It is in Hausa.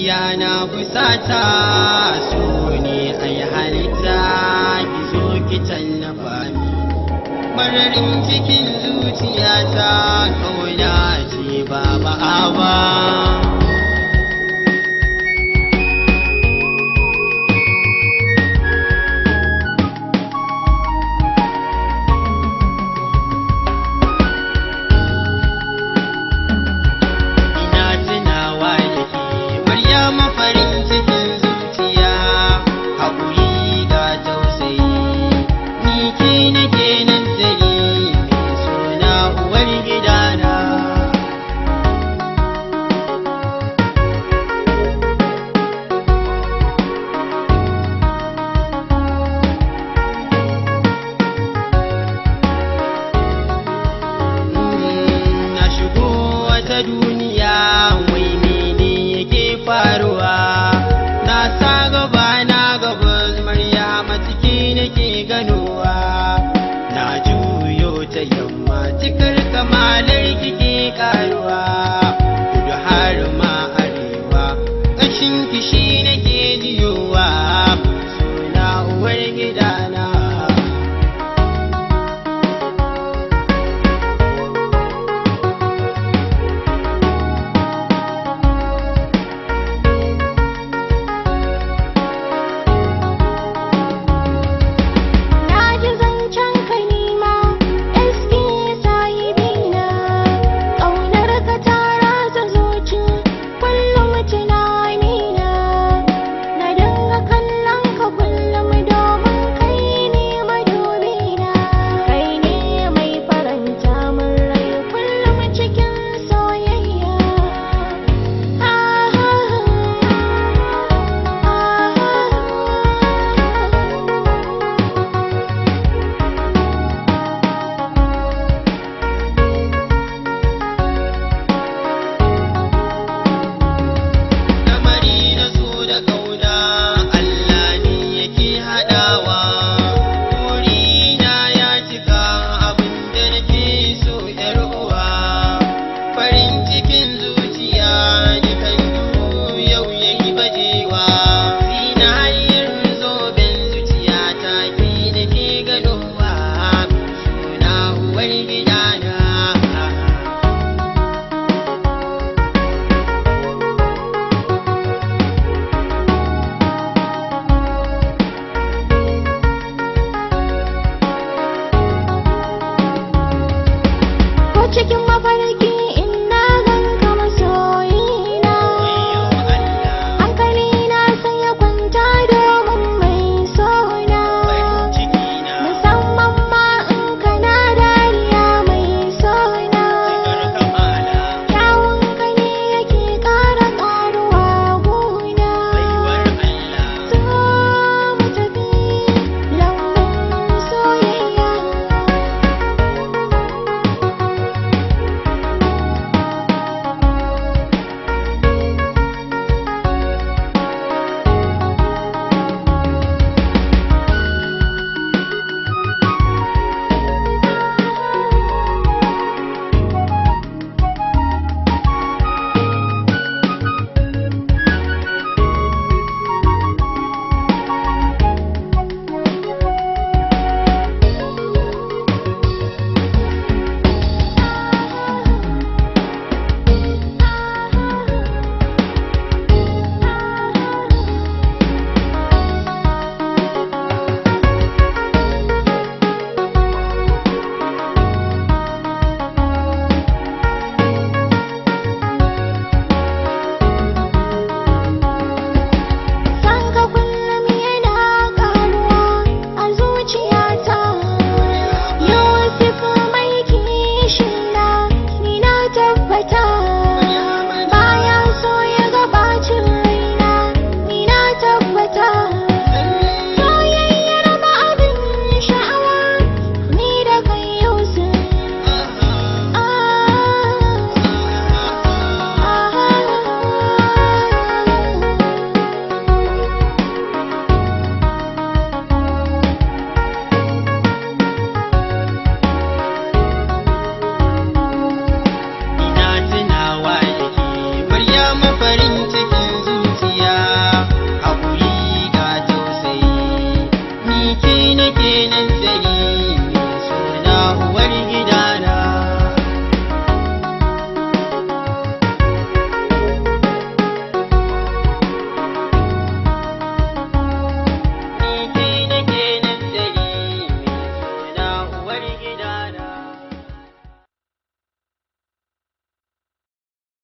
zuciya na fusata so ne ai halitta ki zo ki tallafa mi mararin cikin zuciyata kauna ce ba ba duniya wai mene yake faruwa na sa gaba na gaba Maryama ciki nake ganowa na juyo ta yamma cikar kamalar kike karuwa kudu har ma arewa kashin kishi nake jiyowa suna uwar gidana cikin mafarki ina ganka masoyina hankali na sai ya kwanta domin mai sona musamman ma in kana dariya mai sona kyawun ka ne yake ƙara ƙaruwa gona so mu tafi lambun soyayya kenan